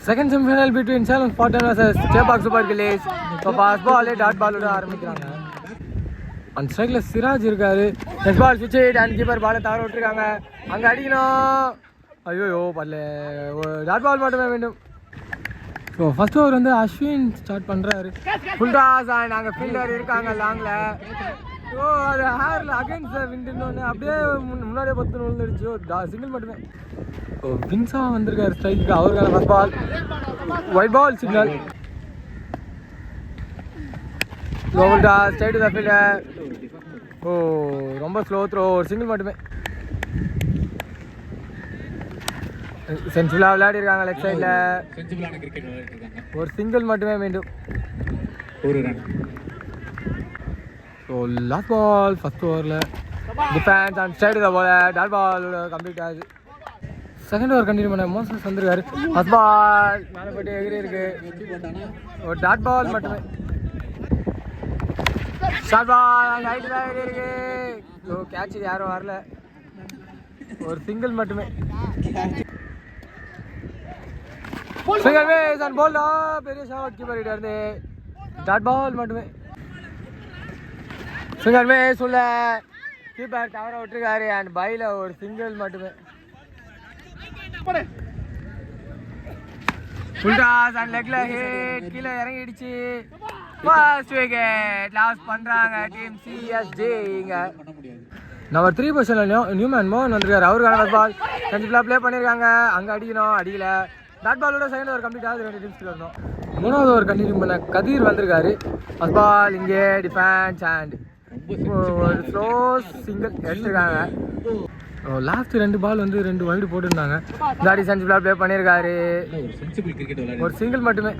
Second semi-final between Salem Spartan versus Chepauk super gillies. இப்போ pass பால் dot பாலோட ஆரம்பிக்கிறாங்க. அந்த ஸ்ட்ரைக்கில் சிராஜ் இருக்காரு. நெக்ஸ்ட் பால் சுவிட்ச் ஹிட் அண்ட் கீப்பர் பாலை தவற விட்டுருக்காங்க. அங்கே அடிக்கணும். ஐயோ பல்ல டாட் பால் மட்டுமே வேண்டும். ஸோ ஃபர்ஸ்ட் ஓவர் வந்து அஸ்வின் ஸ்டார்ட் பண்ணுறாரு. ஃபுல் டாஸ் அண்ட் அங்கே ஃபீல்டர் இருக்காங்க லாங்கில். ஸோ அது ஹேரில் அகைன்ஸ்ட் விண்டுன்னு அப்படியே முன்னாடியே பத்து விழுந்துடுச்சு. ஒரு சிங்கிள் மட்டுமே. வின்ஸா வந்திருக்காரு ஸ்ட்ரைக்கு. அவருக்கான first ball white ball signal. ஸ்லோவல் toss straight to the fielder. Oh ரொம்ப ஸ்லோ த்ரோ. ஒரு சிங்கிள் மட்டுமே. சென்சிபிளாக விளையாடி இருக்காங்க லெஃப்ட் சைடில். ஒரு சிங்கிள் மட்டுமே வேண்டும். ஸோ லாஸ்ட் பால் ஃபர்ஸ்ட் ஓவரில் defence and straight to the ball dot ball complete ஆகுது. செகண்ட் ஓவர் கண்டினியூ பண்ண மோசஸ் வந்திருக்காரு. ஃபர்ஸ்ட் பால் மேலே போய்ட்டு எகிரி இருக்கு. ஒரு டாட் பால் மட்டுமே. ஷார்ட் பால் ஹைட் தான் எகிரி இருக்கு. ஸோ கேட்ச் யாரும் வரல. ஒரு சிங்கிள் மட்டுமே. சிங்கிள் பேஸ் அண்ட் பால் பெரிய ஷாட் கீப்பர் கிட்ட இருந்து. டாட் பால் மட்டுமே. சிங்கிள் பேஸ் உள்ள கீப்பர் தவற விட்டுருக்காரு அண்ட் பைல ஒரு சிங்கிள் மட்டுமே. ஃபுல் டாஸ் அண்ட் லெக்ல ஹிட் கீழே இறங்கிடுச்சு. ஃபர்ஸ்ட் விக்கெட் லாஸ் பண்றாங்க டீம் சிஎஸ்ஜேங்க. நம்பர் 3 பொசிஷன்ல நியூமேன் மோகன் வந்திருக்காரு. அவருக்கான பால் கண்டிப்பா ப்ளே பண்ணிருக்காங்க. அங்க அடிக்கணும் அடிக்கல. டாட் பாலோட செகண்ட் ஓவர் கம்ப்ளீட் ஆகுது. 2 டீம்ஸ்க்கு வரணும். மூணாவது ஓவர் கண்டினியூ பண்ண கதிர் வந்திருக்காரு. ஃபர்ஸ்ட் பால் இங்கே டிஃபென்ஸ் அண்ட் ஒரு ஸ்லோ சிங்கிள் எடுத்துருக்காங்க. லாஸ்ட் 2 பால் வந்து 2 வைடு போட்டுருந்தாங்க. தாடி சென்சிபிளாக ப்ளே பண்ணியிருக்காரு. ஒரு சிங்கிள் மட்டுமே.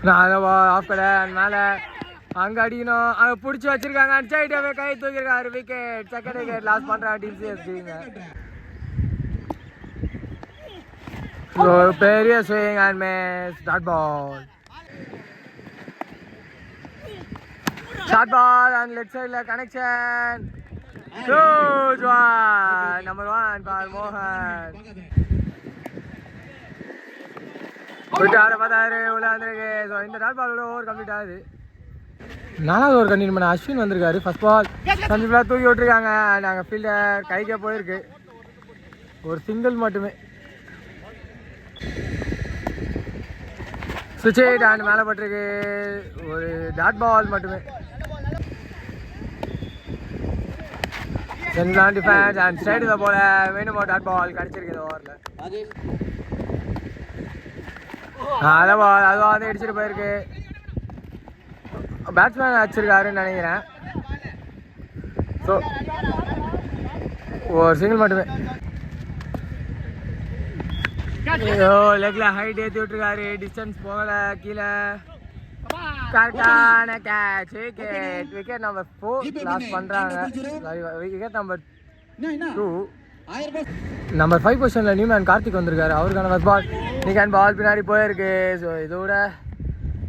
நான் அதை ஆஃப் கடை மேலே அங்கே அடிக்கணும். அங்கே பிடிச்சி வச்சிருக்காங்க. சைடாகவே கை தூக்கிருக்காரு. விக்கெட் செகண்ட் விக்கெட் லாஸ் பண்ணுறாங்க டீம் சிஎஸ்ஜிங்க. பெரிய swing and miss dot ball. Short ball and left சைடில் connection. Huge one. Number 1 for மோகன். விட்டாரு பார்த்தாரு உள்ள வந்திருக்கு. ஸோ இந்த டாட் பாலோட ஓவர் கம்ப்ளீட் ஆகுது. 4வது ஓவர் கண்டினியூ பண்ண அஸ்வின் வந்திருக்காரு. ஃபர்ஸ்ட் பால் கண்டிப்பாக தூக்கி விட்டுருக்காங்க. நாங்கள் ஃபீல்டர் கைக்கே போயிருக்கு. ஒரு சிங்கிள் மட்டுமே. சுவிட்ச் ஹிட் அண்ட் மேலே பட்டிருக்கு. ஒரு டாட் பால் மட்டுமே. Central defence and straight to the ball வேணுமோ டாட் பால் கிடைச்சிருக்கு இந்த ஓவரில். அதை பால் அதுவாக வந்து அடிச்சுட்டு போயிருக்கு. பேட்ஸ்மேன் அடிச்சிருக்காருன்னு நினைக்கிறேன். ஸோ ஒரு சிங்கிள் மட்டுமே. ஐயோ லெக்ல ஹைட் ஏற்றி விட்டுருக்காரு. டிஸ்டன்ஸ் போகலை கீழே. கரெக்டான catch. Wicket wicket number 4 loss பண்ணுறாங்க. Wicket number 2. நம்பர் 5 பொசிஷனில் நியூமேன் கார்த்திக் வந்திருக்காரு. அவருக்கான ஃபர்ஸ்ட் பால் நிக்கன் பால் பின்னாடி போயிருக்கு. ஸோ இதோட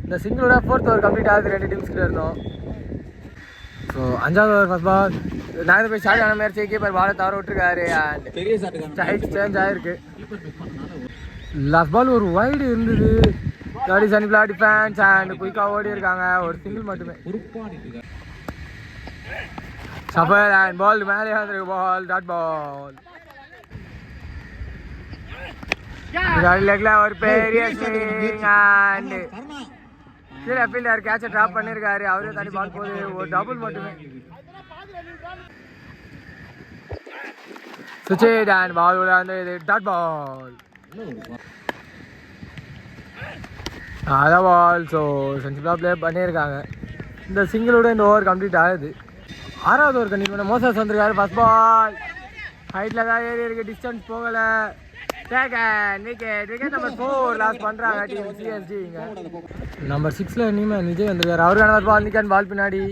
இந்த சிங்கிளோட 4th ஓவர் கம்ப்ளீட் ஆகுது. 2 டீம்ஸ்கிட்ட இருந்தோம். ஸோ 5வது ஓவர் ஃபர்ஸ்ட் பால் நாங்கள் போய் ஸ்டார்ட் ஆன முயற்சி கீப்பர் பாலை தவற விட்டுருக்காரு. அண்ட் ஸ்ட்ரைக் சேஞ்ச் ஆகிருக்கு. லாஸ்ட் பால் ஒரு வைடு இருந்தது. தாடி சனிப்ளா டிஃபென்ஸ் அண்ட் குயிக்காக ஓடி இருக்காங்க. ஒரு சிங்கிள் மட்டுமே. சஃபர் அண்ட் பால் மேலே வந்துருக்கு. பால் டாட் பால். லெக்ல ஒரு பெரிய ஸ்விங் அண்ட் கீழே ஃபீல்டர் கேட்சை ட்ராப் பண்ணியிருக்காரு. அவரே தாண்டி பால் போகுது. ஒரு டபுள் மட்டுமே. சுவிட்ச் ஹிட் அண்ட் பால் உள்ள வந்து இது டாட் பால். அதான் பால். ஸோ சென்சிபிளாக ப்ளே பண்ணியிருக்காங்க. இந்த சிங்கிளோட இந்த ஓவர் கம்ப்ளீட் ஆகுது. 6வது ஓவர் கண்டிப்பாக பண்ண மோசஸ் வந்திருக்காரு. ஃபர்ஸ்ட் பால் ஹைட்டில் தான் ஏறி இருக்குது. டிஸ்டன்ஸ் போகலை. Second wicket wicket number 4 loss பண்ணுறாங்க டீம் சிஎஸ்ஜிங்க. நம்பர் 6ல நியூமேன் விஜய் வந்திருக்காரு. அவருக்கான பால் நிக்கன் பால் பின்னாடி.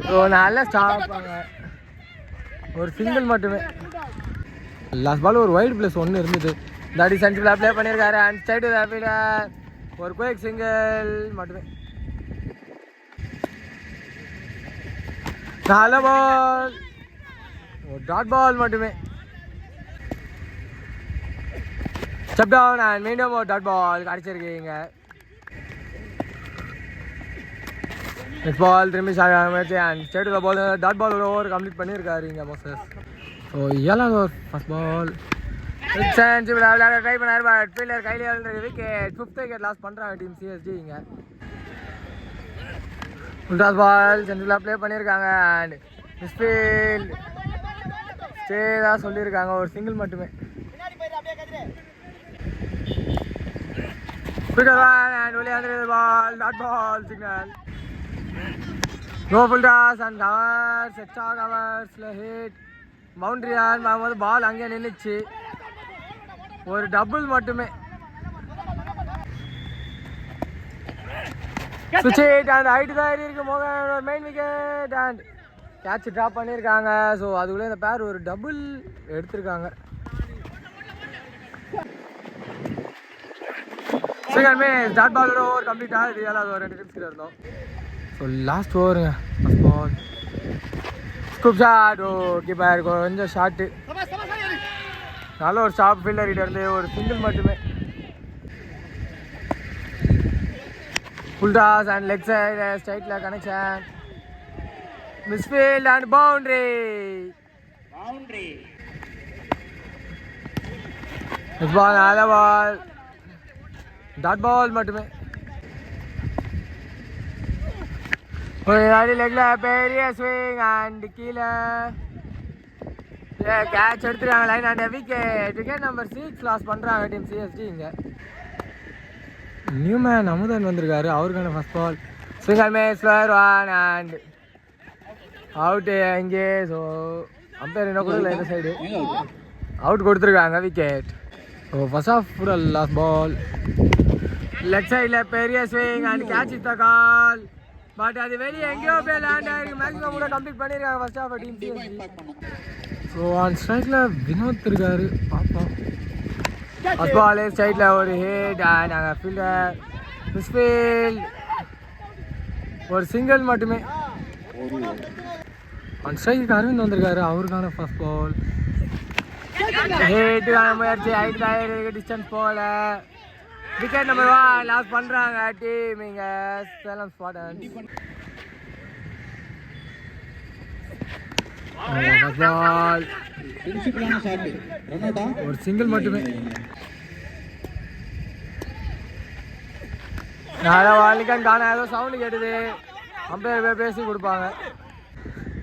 ஸோ நல்லா ஸ்டாப் பண்ணாங்க. ஒரு சிங்கிள் மட்டுமே. லாஸ்ட் பால் ஒரு வைட் பிளஸ் 1 இருந்தது. தாடி சென்சிபிளாக ப்ளே பண்ணியிருக்காரு. And straight to the fielder. ஒரு குயிக் சிங்கிள் மட்டுமே. நல்ல பால். ஒரு டாட் பால் மட்டுமே. ஸ்டெப் டவுன் அண்ட் மீண்டும் ஒரு டாட் பால் அடிச்சிருக்கீங்க. நெக்ஸ்ட் பால் திரும்பி முயற்சி and state ball dot ball ஒரு ஓவர் கம்ப்ளீட் பண்ணியிருக்காரு இங்கே மோசஸ். ஸோ 7வது ஓவர் ஃபர்ஸ்ட் பால் விளையாட ட்ரை பண்ணார். பட் ஃபீல்டர் கையிலே விக்கெட். 5th விக்கெட் லாஸ் பண்ணுறாங்க டீம் சிஎஸ்டி. இங்கே உல்டாஸ் பால் சென்ட்ரலாக ப்ளே பண்ணியிருக்காங்க அண்ட் மிஸ்ஃபீல்ட் ஸ்டே தான் சொல்லியிருக்காங்க. ஒரு சிங்கிள் மட்டுமே. Ball dot ball signal. No full toss and covers, extra covers, hit, boundary and வரும்போது பால் அங்கே நின்றுச்சு. ஒரு டபுள் மட்டுமே. சுவிட்ச் ஹிட் அண்ட் ஹைட் தான் இருக்கு மோகன். Main wicket and catch drop பண்ணியிருக்காங்க. ஸோ அதுக்குள்ளே இந்த பேர் ஒரு டபுள் எடுத்திருக்காங்க. Second match dot ball over complete ஆகுது. 7வது ஓவர் 2 டிப்ஸ் இருந்தோம். So last ஓவருங்க first ball scoop shot. ஓ கீப்பர் கொஞ்சம் ஷாட்டு. நல்ல ஒரு ஸ்டாப் ஃபீல்டர் கிட்ட இருந்து ஒரு சிங்கிள் மட்டுமே. Full toss and leg side ஸ்ட்ரைட்டில் connection. Misfield and boundary. Next பால் நல்ல பால் டாட் பால் மட்டுமே. லெக்ல பெரிய ஸ்விங் அண்ட் கீழே கேட்ச் எடுத்துருக்காங்க. Line and wicket. Wicket number 6 loss பண்ணுறாங்க டீம் சிஎஸ்டி. இங்கே நியூமேன் அமுதன் வந்திருக்காரு. அவருக்கான ஃபர்ஸ்ட் பால் ஸ்விங் அண்ட் மேஸ் ஸ்லோயர் 1 அண்ட் அவுட்டு இங்கே. ஸோ அம்பையர் என்ன கொடுக்கல இந்த சைடு அவுட் கொடுத்துருக்காங்க. Wicket. So first half full last ball left சைடில் பெரிய ஸ்விங் அண்ட் கேட்ச் இத்த கால். பட் அது வெளியே எங்கேயோ போய் லேண்ட் ஆகிருக்கு. மேக்ஸிமம் கூட கம்ப்ளீட் பண்ணியிருக்காங்க first half team CST. So on ஸ்ட்ரைக்கில் வினோத் இருக்காரு. பார்ப்போம். ஃபர்ஸ்ட் பால் ஸ்ட்ரைட்டில் ஒரு ஹிட் அண்ட் நாங்கள் ஃபீல்டர் மிஸ்ஃபீல்ட் ஒரு சிங்கிள் மட்டுமே. ஆன் ஸ்ட்ரைக்கு அரவிந்த் வந்திருக்காரு. அவருக்கான ஃபர்ஸ்ட் பால் ஹிட்டுக்கான முயற்சி. ஹைட் தான் இருக்கு. டிஸ்டன்ஸ் போகல. விக்கெட் நம்பர் 1 லாஸ் பண்ணுறாங்க டீம் இங்கே சேலம் ஸ்பாட்டன். ஒரு சிங்கிள் மட்டுமே. வாலிகன் காண ஏதோ சவுண்டு கேட்டுது. அம்பையர் பேசி கொடுப்பாங்க.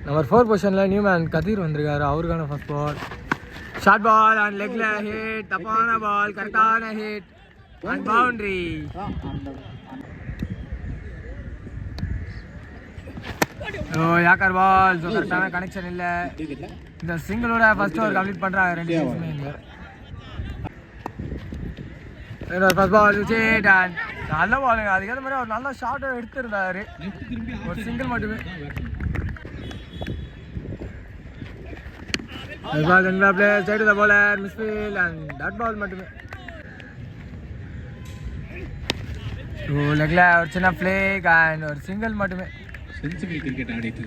நம்பர் 4 பொசிஷனில் நியூமேன் கதீர் வந்திருக்காரு. அவருக்கான first ball short ball and லெக்ல ஹிட். தப்பான பால் கரெக்டான hit and boundary. Yorker ball. So கரெக்டான கனெக்ஷன் இல்லை. இந்த சிங்கிளோட ஃபர்ஸ்ட் ஓவர் கம்ப்ளீட் பண்ணுறாங்க 2 டீம்ஸுமே. இங்கே ஃபர்ஸ்ட் பால் விக்கெட் அண்ட் நல்ல பாலுங்க. அதுக்கேற்ற மாதிரி ஒரு நல்ல ஷார்ட்டை எடுத்துருந்தாரு. ஒரு சிங்கிள் மட்டுமே. பிளேயர் போல மிஸ்ஃபீல்ட் அண்ட் டாட் பால் மட்டுமே. லெக்ல ஒரு சின்ன ஃபிளேக் அண்ட் ஒரு சிங்கிள் மட்டுமே. சென்சிபிள் கிரிக்கெட் ஆடிட்டு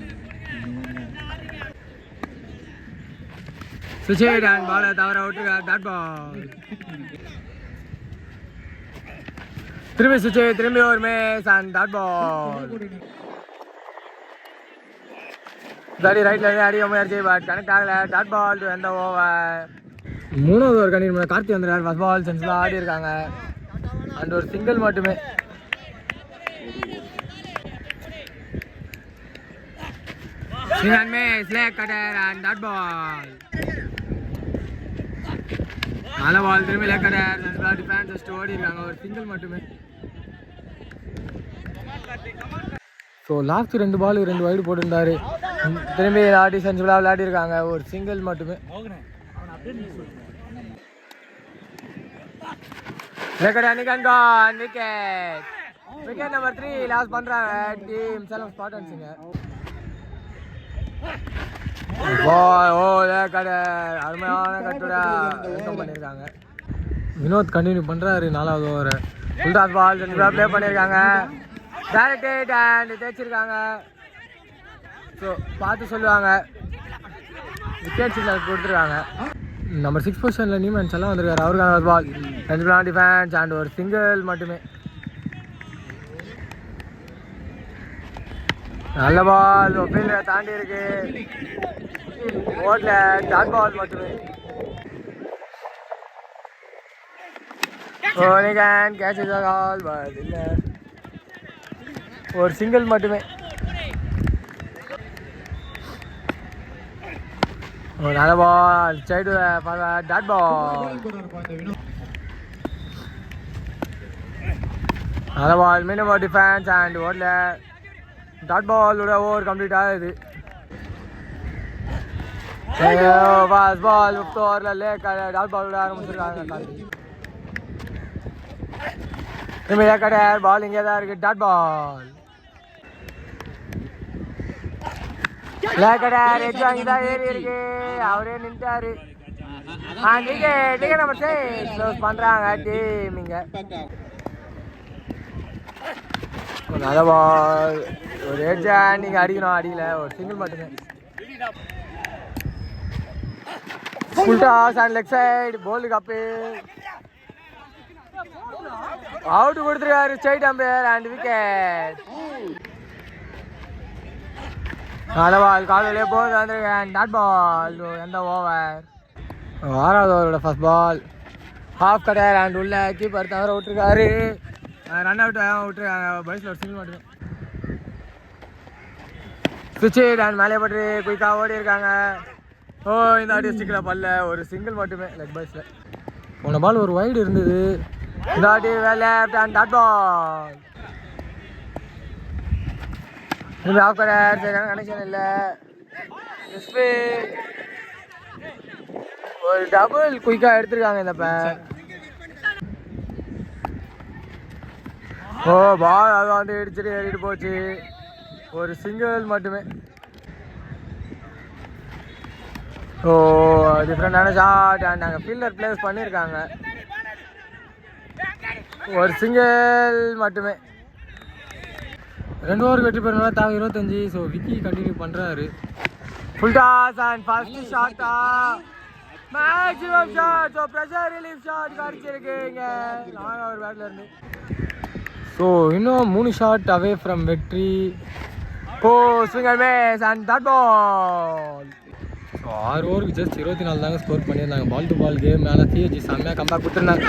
சுவிட்ச் அண்ட் பாலை தவற விட்டுருக்கார். Dot ball. திரும்பி சுவிட்ச் திரும்பி ஒரு மேஸ் அண்ட் டாட் பால். தாடி ரைட்ல இருந்து அடிக்க முயற்சி பட் கனெக்ட் ஆகல. டாட் பால் டு எந்த ஓவர். 3வது ஓவர் கண்டிப்பாக கார்த்தி வந்துடுறார். ஃபர்ஸ்ட் பால் சென்ஸ்லாம் ஆடி இருக்காங்க அண்ட் ஒரு சிங்கிள் மட்டுமே. Swing and miss, leg cutter and dot ball. நல்ல பால் திரும்பி leg cutter. Central defence just ஓடி இருக்காங்க. ஒரு சிங்கிள் மட்டுமே. ஸோ லாஸ்ட் 2 பால் 2 வைடு போட்டிருந்தாரு. திரும்பி விளையாடி சென்ட்ரலாக விளையாடி இருக்காங்க. ஒரு சிங்கிள் மட்டுமே. leg cutter and gone. Wicket. Wicket number 3 loss பண்ணுறாங்க டீம் சேலம் ஸ்பாட்டன்ஸுங்க. அருமையான கட்டுடா பண்ணியிருக்காங்க. வினோத் கண்டினியூ பண்ணுறாரு 4வது ஓவர். ஃபுல்டாஸ் பால் ப்ளே பண்ணியிருக்காங்க. டைரக்ட் அண்ட் தேய்ச்சிருக்காங்க. ஸோ பார்த்து சொல்லுவாங்க. விக்கெட் சிக்னல் கொடுத்துருக்காங்க. நம்பர் 6 பொசிஷனில் நியூமன்ஸ் எல்லாம் வந்திருக்காரு. அவருக்கான பால் 2 டிஃபென்ஸ் அண்ட் ஒரு சிங்கிள் மட்டுமே. நல்ல பால் ஃபீல்டரை தாண்டி இருக்கு. ஓட்ல டாட் பால் மட்டுமே. கேட்ச் பால் இல்லை, ஒரு சிங்கிள் மட்டுமே. நல்ல பால் சைடு டாட் பால். நல்ல பால் மீண்டும் ஒரு டிஃபென்ஸ் அண்ட் ஓடல டாட் பாலோட ஓவர் கம்ப்ளீட் ஆகுது. பாஸ் பால் ஓவரில் டாட் பாலோட ஆரம்பிச்சிருக்காங்க. கிடையாது, பால் இங்கே தான் இருக்கு. டாட் பால் ஏறி இருக்கு. அவரே நின்ட்டாரு. நம்பர் 6 பண்றாங்க டீம். இங்க நல்ல பால், ஒரு எட்ஜா நீங்க அடிக்கணும், அடிக்கல, ஒரு சிங்கிள் மட்டுமே. Full toss and leg side bowled கப்பு. அவுட் கொடுத்துருக்காரு ஸ்ட்ரைட் அம்பையர் அண்ட் விக்கெட். நல்ல பால் காலையிலே போகுது வந்துருக்கேன். டாட் பால் எந்த ஓவர். 6வது ஓவரோட first ball. Half cutter and உள்ள கீப்பர் தவிர விட்டுருக்காரு. ரன் அவுட் விட்டுருக்காங்க. பைஸில் ஒரு சிங்கிள் மட்டுமே. சுவிட்ச் அண்ட் மேலே பட்டு குயிக்காக ஓடி இருக்காங்க. இந்த ஆடி ஸ்டிக்கில் பல்ல ஒரு சிங்கிள் மட்டுமே லெக் பைஸில். போன பால் ஒரு வைடு இருந்தது. இந்த ஆடி left and dot ball. Off cutter சரியான கனெக்ஷன் இல்லை. ஒரு டபுள் குயிக்காக எடுத்துருக்காங்க இந்த பேர். பால் அது வந்து இடிச்சுட்டு ஏறிட்டு போச்சு. ஒரு சிங்கிள் மட்டுமே. டிஃப்ரெண்டான ஷாட் அண்ட் நாங்கள் ஃபீல்டர் பிளேஸ் பண்ணியிருக்காங்க. ஒரு சிங்கிள் மட்டுமே. 2 ஓவர் வெற்றி பெறனால தாங்க 25. ஸோ விக்கி கண்டினியூ பண்ணுறாரு. ஃபுல் டாஸ் அண்ட் ஃபர்ஸ்ட் ஷாட்டா maximum shot. So pressure relief shot கிடச்சிருக்கு இங்கே 4வது பேட்டில் இருந்து. ஸோ இன்னும் 3 ஷாட் அவே ஃப்ரம் வெற்றி. Swing and miss and dot ball. So 6 ஓவருக்கு ஜஸ்ட் 24 தாங்க ஸ்கோர் பண்ணியிருந்தாங்க. Ball to ball game. மேலே சிஎஸ்ஜி செம்மையாக கம்பேக் கொடுத்துருந்தாங்க.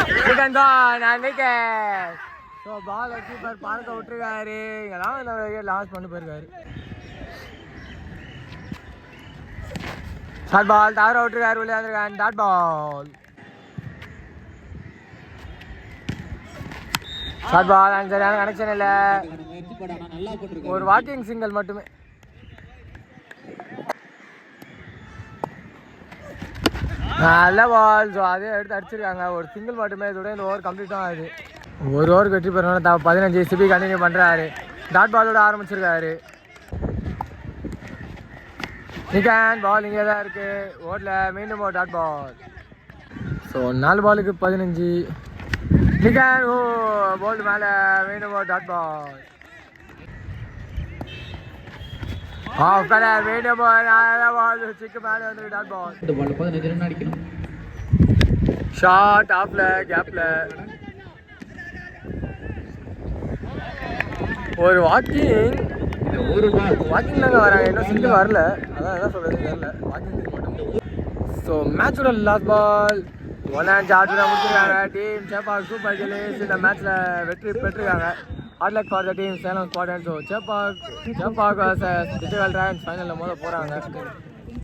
ஸோ பால் கீப்பர் பார்க்க விட்டுருக்காரு. இங்கெல்லாம் லாஸ் பண்ணி போயிருக்காரு. ஷார்ட் பால் தவற விட்டுருக்காரு. உள்ளே வந்துருக்காங்க. Dot ball. Short ball and சரியான கனெக்ஷன் இல்லை. ஒரு வாக்கிங் சிங்கிள் மட்டுமே. நல்ல பால். ஸோ அதே எடுத்து அடிச்சிருக்காங்க. ஒரு சிங்கிள் மட்டுமே. இதோட இந்த ஓவர் கம்ப்ளீட்டாக ஆகுது. ஒரு ஓவருக்கு வெற்றி பெறணும்னா 15 சிபி கண்டினியூ பண்ணுறாரு. டாட் பாலோட ஆரம்பிச்சிருக்காரு. நிக்கான் பால் இங்கே தான் இருக்குது. ஓட்டில் மீண்டும் ஒரு டாட் பால். ஸோ 4 பாலுக்கு 15. நிக்கான் போல்டு மேலே மீண்டும் ஒரு டாட் பால். ஆஃப் கலர் மீண்டும் பால். சிக்கு மேலே வந்து டாட் பால். 15 ரன் அடிக்கணும். ஷார்ட் ஆஃப்ல கேப்ல ஒரு வாக்கிங் தாங்க வராங்க. இன்னும் சிங்கிள் வரல. அதான் என்ன சொல்கிறது தெரியல. வாக்கிங் மட்டும். ஸோ மேட்சோட லாஸ்ட் பால் 1 and சார்ஜ் முடிச்சிருக்காங்க. டீம் சேப்பாக் சூப்பர் கில்லிஸ் இந்த மேட்ச்சில் வெற்றி பெற்றிருக்காங்க. Hard luck for the team Salem squad. So Chepauk டிஜிட்டல் ட்ரான்ஸ் ஃபைனலில் போகிறாங்க.